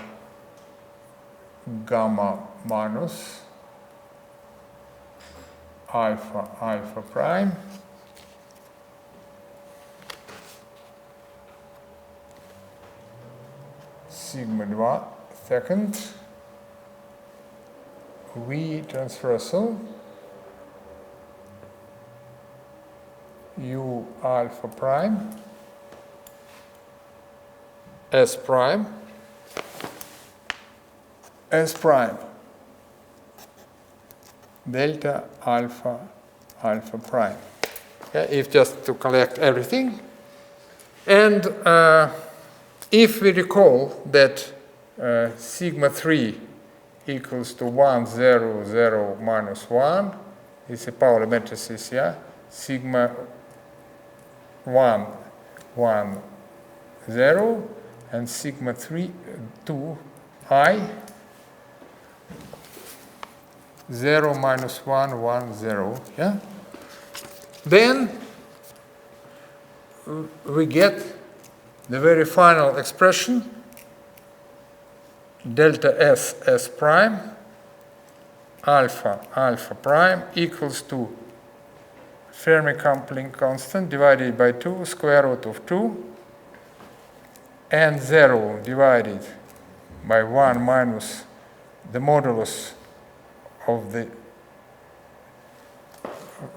gamma minus alpha alpha prime sigma 2 second V transversal U alpha prime S prime delta alpha alpha prime. Okay, if just to collect everything. And if we recall that sigma 3 equals to 1, 0, 0, minus 1, it's a Pauli matrices, yeah? Sigma 1, 1, 0, and sigma 3, 2, I, 0, minus 1, 1, 0, yeah? Then we get the very final expression, delta S, S prime, alpha, alpha prime equals to Fermi coupling constant divided by 2 square root of 2 and 0 divided by 1 minus the modulus of the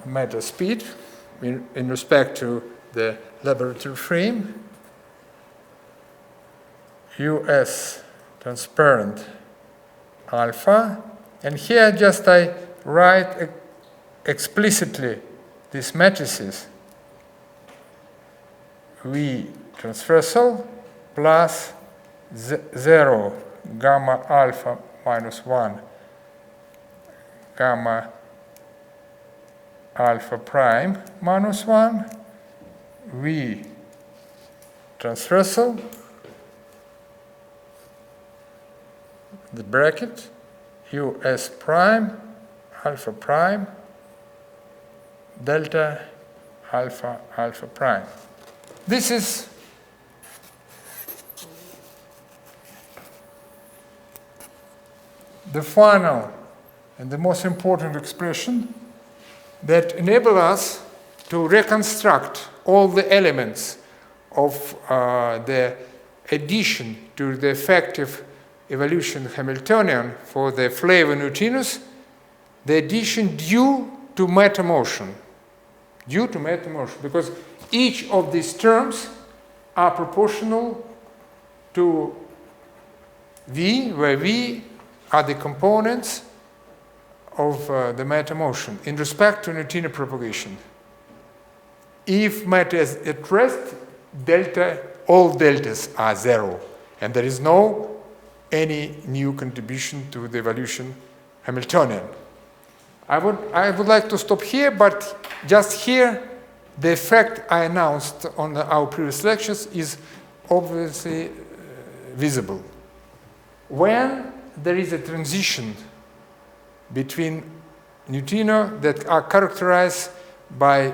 matter speed in respect to the laboratory frame, US transparent alpha, and here just I write explicitly these matrices V transversal plus 0 gamma alpha minus 1 gamma alpha prime minus 1 V transversal, the bracket, US prime, alpha prime, delta alpha alpha prime. This is the final and the most important expression that enable us to reconstruct all the elements of the addition to the effective evolution Hamiltonian for the flavor neutrinos, the addition due to matter motion. Due to matter motion, because each of these terms are proportional to V, where V are the components of the matter motion in respect to neutrino propagation. If matter is at rest, delta, all deltas are zero, and there is no any new contribution to the evolution Hamiltonian. I would like to stop here, but just here, the effect I announced on our previous lectures is obviously visible. When there is a transition between neutrino that are characterized by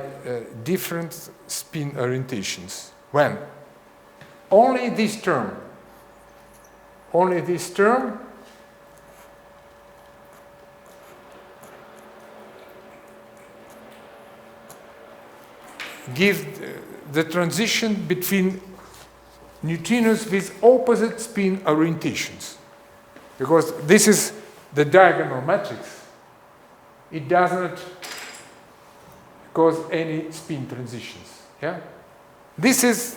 different spin orientations. When? Only this term gives the transition between neutrinos with opposite spin orientations. Because this is the diagonal matrix. It does not cause any spin transitions. Yeah? This is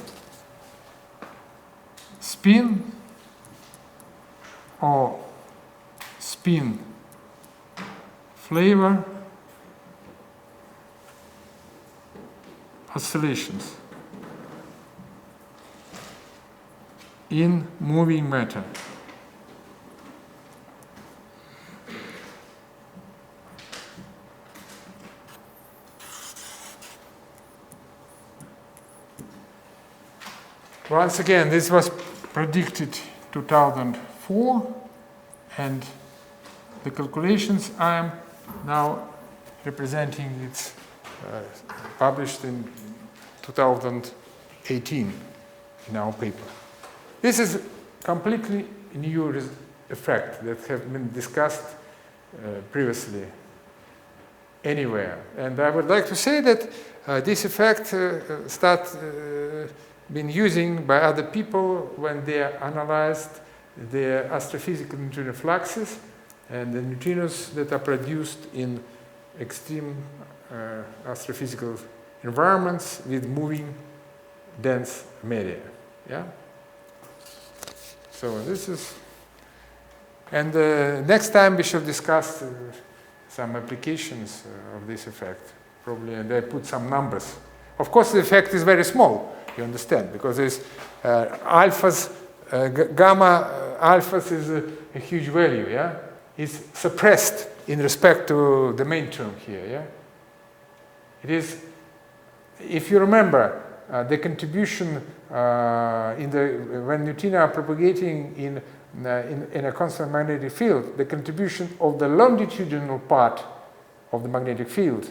spin or spin flavor oscillations in moving matter. Once again, this was predicted 2004, and the calculations I am now representing, it's published in 2018 in our paper. This is completely new effect that have been discussed previously anywhere. And I would like to say that this effect been using by other people when they analyzed the astrophysical neutrino fluxes and the neutrinos that are produced in extreme astrophysical environments with moving dense media. Yeah. So this is, and next time we shall discuss some applications of this effect. Probably, and I put some numbers. Of course, the effect is very small. You understand, because there's alphas, gamma alphas is a huge value, yeah? It's suppressed in respect to the main term here, yeah? It is, if you remember, the contribution when neutrino are propagating in a constant magnetic field, the contribution of the longitudinal part of the magnetic field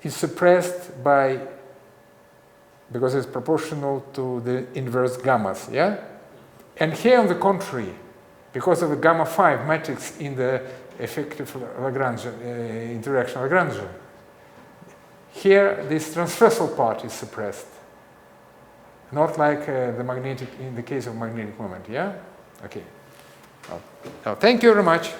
is suppressed by, because it's proportional to the inverse gammas, yeah? And here on the contrary, because of the gamma 5 matrix in the effective Lagrangian, interaction Lagrangian, here this transversal part is suppressed. Not like the magnetic, in the case of magnetic moment, yeah? Okay. Now, thank you very much.